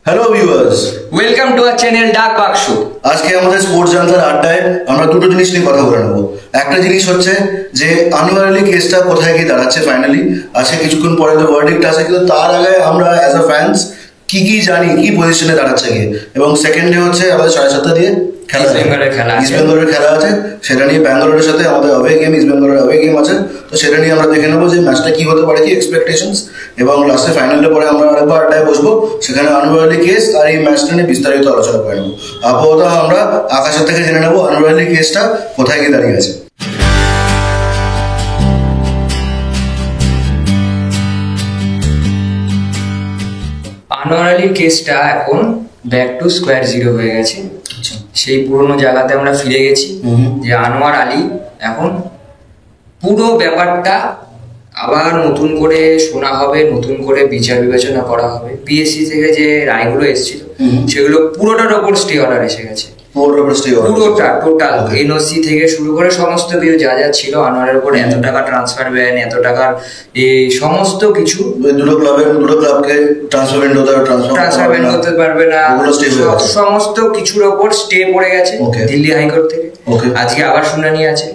Hello viewers, welcome to our channel ডাক বাক্স। আজকে আমাদের স্পোর্টস জানতার আড্ডায় আমরা দুটো জিনিস নিয়ে কথা বলে নেবো। একটা জিনিস হচ্ছে যে আনোয়ার আলী কেসটা কোথায় গিয়ে দাঁড়াচ্ছে ফাইনালি। আজকে কিছুক্ষণ পরে তো ভার্ডিক্ট আছে, কিন্তু তার আগে আমরা অ্যাজ আ ফ্যান্স কি জানি কি পজিশনে দাঁড়াচ্ছে গিয়ে। এবং সেকেন্ডে হচ্ছে আমাদের 7:30 দিয়ে ইস্ট বেঙ্গলের খেলা আছে, সেটা নিয়ে ব্যাঙ্গালোরের সাথে আমাদের অ্যাওয়ে গেম, ইস্ট বেঙ্গলের অ্যাওয়ে গেম আছে। তো সেটা নিয়ে আমরা দেখে নেবো যে ম্যাচটা কি হতে পারে, কি এক্সপেকটেশনস, এবং লাস্টে ফাইনালের পরে আমরা আরেকবার আড্ডায় বসবো, সেখানে আনোয়ার আলী কেস আর এই ম্যাচটা নিয়ে বিস্তারিত আলোচনা করে নেবো। আপাতত আমরা আকাশের থেকে জেনে নেবো আনোয়ার আলী কেসটা কোথায় গিয়ে দাঁড়িয়ে আছে। আনোয়ার আলীর কেসটা এখন ব্যাক টু স্কোয়ার জিরো হয়ে গেছে। সেই পুরোনো জায়গাতে আমরা ফিরে গেছি যে আনোয়ার আলী এখন পুরো ব্যাপারটা আবার নতুন করে শোনা হবে, নতুন করে বিচার বিবেচনা করা হবে। পিএসসি থেকে যে রায়গুলো এসেছিল সেগুলো পুরোটার ওপর স্টে অর্ডার এসে গেছে। পুরোটা টোটাল এনওসি থেকে শুরু করে সমস্ত কিছু যা যা ছিল আনোয়ারের উপর, এত টাকা ট্রান্সফার ব্যান, এত টাকার এই সমস্ত কিছু, দুটো ক্লাবকে ট্রান্সফার ব্যান করতে পারবে না, সমস্ত কিছুর ওপর স্টে পড়ে গেছে দিল্লি হাইকোর্ট থেকে। আজকে আবার শুনানি আছে।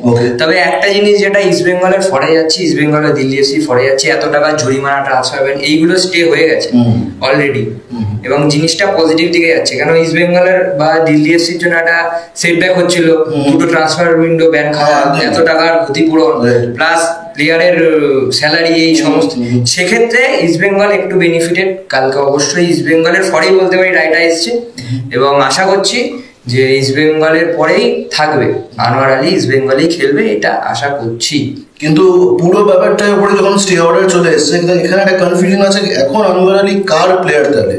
তবে একটা জিনিস যেটা ইস্ট বেঙ্গলের ফরে যাচ্ছে, ইস্ট বেঙ্গলের দিল্লি এফসি ফরে যাচ্ছে, এত টাকা জরিমানা, ট্রান্সফার ব্যান, এইগুলো স্টে হয়ে গেছে অলরেডি। এবং জিনিসটা পজিটিভ দিকে যাচ্ছে, কারণ ইস্ট বেঙ্গলের বা দিল্লি এফসির জন্য একটা সেটব্যাক হচ্ছিল, দুটো ট্রান্সফার উইন্ডো ব্যান খাওয়া, এত টাকার ক্ষতিপূরণ প্লাস প্লেয়ারের স্যালারি, এই সমস্ত। সেক্ষেত্রে ইস্ট বেঙ্গল একটু বেনিফিটেড। কালকে অবশ্যই ইস্ট বেঙ্গলের ফরেই বলতে পারি রায়টা এসছে, এবং আশা করছি যে ইস্ট বেঙ্গলের পরেই থাকবে আনোয়ার আলী, ইস্ট বেঙ্গলেই খেলবে, এটা আশা করছি। কিন্তু পুরো ব্যাপারটার উপরে যখন স্টে অর্ডার চলে এসছে, এখানে একটা কনফিউশন আছে, এখন আনোয়ার আলী কার প্লেয়ার তাহলে,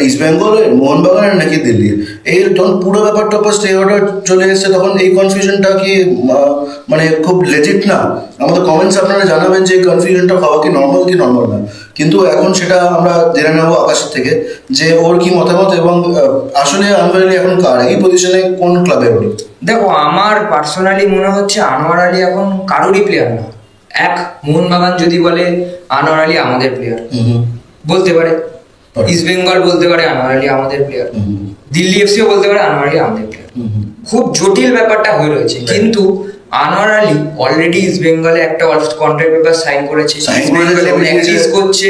ইস্ট বেঙ্গলের, মোহনবাগানের নাকি দিল্লির? এই যখন পুরো ব্যাপারটা উপর স্টে অর্ডার চলে এসছে, তখন এই কনফিউশনটা কি মানে খুব লেজিট না? আমাদের কমেন্টস আপনারা জানাবেন যে এই কনফিউশনটা হওয়া কি নর্মাল না। কিন্তু এখন সেটা আমরা জেনে নেবো আকাশের থেকে যে ওর কি মতামত, এবং আসলে আনোয়ার আলী এখন কার, এই পজিশনে কোন ক্লাবে ওর? দেখো, আমার পার্সোনালি মনে হচ্ছে আনোয়ার আলী এখন কারোরই প্লেয়ার না। এক মোহনবাগান যদি বলে আনোয়ার আলী আমাদের প্লেয়ার বলতে পারে, ইস্ট বেঙ্গল বলতে পারে আনোয়ার আলী আমাদের প্লেয়ার, দিল্লি এফসিও বলতে পারে আনোয়ার আলী আমাদের প্লেয়ার। খুব জটিল ব্যাপারটা হয়ে রয়েছে। কিন্তু আনোয়ার আলী অলরেডি ইস্ট বেঙ্গলে একটা কন্ট্রাক্ট পেপার সাইন করেছে, প্র্যাকটিস করছে,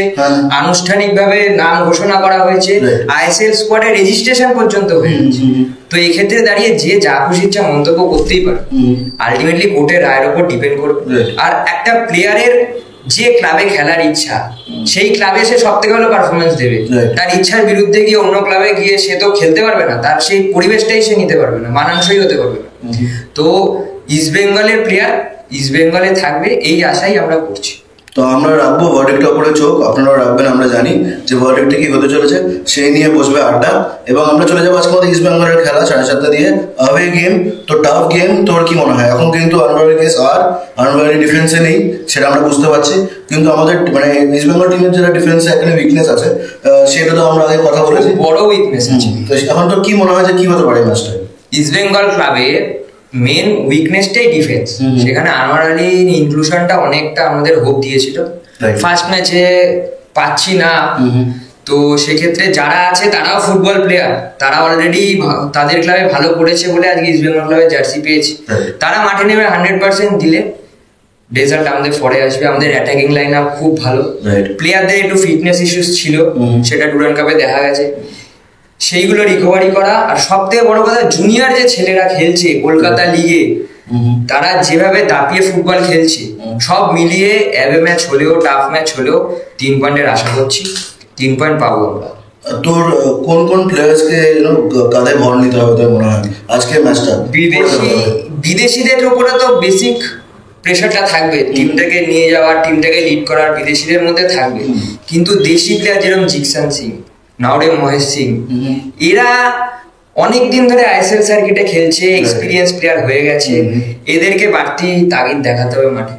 আনুষ্ঠানিকভাবে নাম ঘোষণা করা হয়েছে, আইএসএল স্কোয়াডে রেজিস্ট্রেশন পর্যন্ত হয়ে গেছে। তো এই ক্ষেত্রে দাঁড়িয়ে যে যা খুশি ইচ্ছা মন্তব্য করতেই পারে, আলটিমেটলি কোর্টের রায়ের উপর ডিপেন্ড করবে। আর একটা প্লেয়ারের যে ক্লাবে খেলার ইচ্ছা, সেই ক্লাবে সে সব থেকে ভালো পারফরমেন্স দেবে। তার ইচ্ছার বিরুদ্ধে গিয়ে অন্য ক্লাবে গিয়ে সে তো খেলতে পারবে না, তার সেই পরিবেশটাই সে নিতে পারবে না, মানানসই হতে পারবে না। তো ইস্ট বেঙ্গলের প্লেয়ার ইস্ট বেঙ্গলে থাকবে, এই আশাই আমরা করছি। তো আমরা রাখবো ভার্ডিক্টের উপরে চোখ, আপনারাও রাখবেন। আমরা জানি যে ভার্ডিক্টে কি হতে চলেছে, সেই নিয়ে বসবে আড্ডা। এবং আমরা চলে যাবো আজকে আমাদের ইস্ট বেঙ্গলের খেলা 7:30 দিয়ে অ্যাওয়ে গেম। তো টাফ গেম, তোর কি মনে হয়? এখন কিন্তু আনোয়ার আলী কেস আর আনোয়ার আলী ডিফেন্সে নেই, সেটা আমরা বুঝতে পারছি। কিন্তু আমাদের মানে ইস্ট বেঙ্গল টিমের যেটা ডিফেন্সে একটা উইকনেস আছে, সেটা তো আমরা আগে কথা বলেছি, বড় উইকনেস আছে। তো এখন তো কি মনে হয় যে কি হতে পারে ম্যাচটা? ইস্ট বেঙ্গল ক্লাবে মেন উইকনেসটাই ডিফেন্স। সেখানে আনোয়ার আলী ইনক্লুশনটা অনেকটা আমাদের হোপ দিয়েছিল, ফার্স্ট ম্যাচে পাচ্ছি না। তো সেক্ষেত্রে যারা আছে তারাও ফুটবল প্লেয়ার, তারা অলরেডি তাদের ক্লাবে ভালো করেছে বলে আজকে ইস্ট বেঙ্গল ক্লাবে জার্সি পেয়েছে। তারা মাঠে নেমে 100% দিলে রেজাল্ট আমাদের ফরে আসবে। আমাদের অ্যাটাকিং লাইন আপ খুব ভালো, প্লেয়ারদের একটু ফিটনেস ইস্যুস ছিল, সেটা ডুরান্ড কাপে দেখা গেছে, সেইগুলো রিকভারি করা। আর সব থেকে বড় কথা, জুনিয়র যে ছেলেরা খেলছে কলকাতা লিগে, তারা যেভাবে দাপিয়ে ফুটবল খেলছে, সব মিলিয়ে অ্যাওয়ে ম্যাচ হলেও, টাফ ম্যাচ হলেও 3 পয়েন্টের আশা করছি। 3 পয়েন্ট পাবো আমরা। তোর কোন প্লেয়ার্সকে কাঁধে ভর নিতে হবে তোর মনে হয় আজকে ম্যাচটা? বিদেশিদের উপরে তো বেসিক প্রেশারটা থাকবে, টিমটাকে নিয়ে যাওয়ার, টিমটাকে লিড করার বিদেশিদের মধ্যে থাকবে। কিন্তু দেশি প্লেয়ার যেরকম জিকসান সিং, নাওরে মহেশ সিং, এরা অনেকদিন ধরে আইএসএল সার্কিটে খেলছে, এক্সপিরিয়েন্স প্লেয়ার হয়ে গেছে। এদেরকে বাড়তি তাগিদ দেখাতে হবে মাঠে,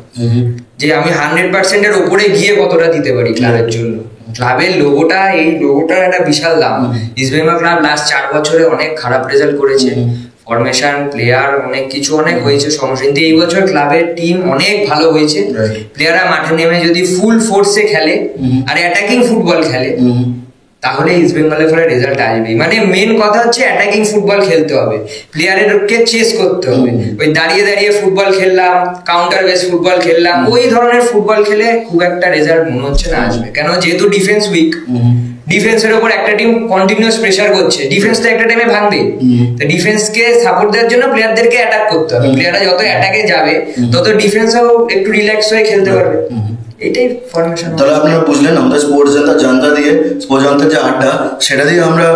যে আমি 100%-এর উপরে গিয়ে কতটা দিতে পারি ক্লাবের জন্য। ক্লাবের লোগোটা, এই লোগোটার একটা বিশাল দাম। ইস্ট বেঙ্গল ক্লাব লাস্ট 4 বছরে অনেক খারাপ রেজাল্ট করেছে, ফরমেশন, প্লেয়ার, অনেক কিছু অনেক হয়েছে সমস্যা। কিন্তু এই বছর ক্লাবের টিম অনেক ভালো হয়েছে। প্লেয়াররা মাঠে নেমে যদি ফুল ফোর্সে খেলে আর অ্যাটাকিং ফুটবল খেলে, তাহলে ইস্ট বেঙ্গলের ফলে রেজাল্ট আসবেই। মানে মেন কথা হচ্ছে অ্যাটাকিং ফুটবল খেলতে হবে, প্লেয়ারকে চেস করতে হবে। ওই দাঁড়িয়ে দাঁড়িয়ে ফুটবল খেললাম, কাউন্টার বেস ফুটবল খেললাম, ওই ধরনের ফুটবল খেলে খুব একটা রেজাল্ট মনে হচ্ছে না আসবে। কেন, যেহেতু ডিফেন্স উইক, ডিফেন্সের উপর একটা টিম কন্টিনিউয়াস প্রেসার করছে, ডিফেন্স তো একটা টাইমে ভাঙবে। তো ডিফেন্সকে সাপোর্ট দেওয়ার জন্য প্লেয়ারদেরকে অ্যাটাক করতে হবে। প্লেয়াররা যত অ্যাটাকে যাবে তত ডিফেন্সও একটু রিল্যাক্স হয়ে খেলতে পারবে। এটাই ফরমেশন। তাহলে আপনারা বুঝলেন আমাদের স্পোর্টস জানতা দিয়ে, স্পোর্টস জানতার যে আড্ডা, সেটা দিয়ে আমরা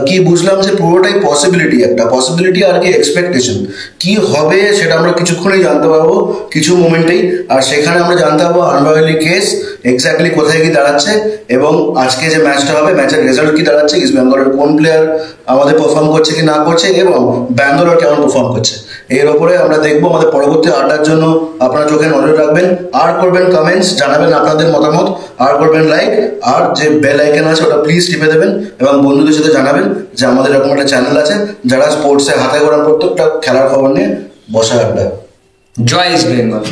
কি বুঝলাম যে পুরোটাই পসিবিলিটি, একটা পসিবিলিটি আর কি এক্সপেকটেশন। কি হবে সেটা আমরা কিছুক্ষণেই জানতে পারবো, কিছু মোমেন্টেই। আর সেখানে আমরা জানতে পারবো আনওয়ারলি কেস এক্স্যাক্টলি কোথায় কি দাঁড়াচ্ছে, এবং আজকে যে ম্যাচটা হবে ম্যাচের রেজাল্ট কি দাঁড়াচ্ছে, ইস্ট বেঙ্গলের কোন প্লেয়ার আমাদের পারফর্ম করছে কি না করছে, এবং ব্যাঙ্গালোর কেমন পারফর্ম করছে। এর ওপরে আমরা দেখবো। আমাদের পরবর্তী আড্ডার জন্য আপনারা চোখে নজর রাখবেন, আর করবেন কমেন্টস, জানাবেন আপনাদের মতামত, আর করবেন লাইক, আর যে বেল আইকন আছে ওটা প্লিজ টিপে দেবেন, এবং বন্ধুদের সাথে জানাবেন যে আমাদের এরকম একটা চ্যানেল আছে যারা স্পোর্টসে হাতে গোনা প্রত্যেকটা খেলার খবর নিয়ে বসে আড্ডা। জয় ইস্ট বেঙ্গল।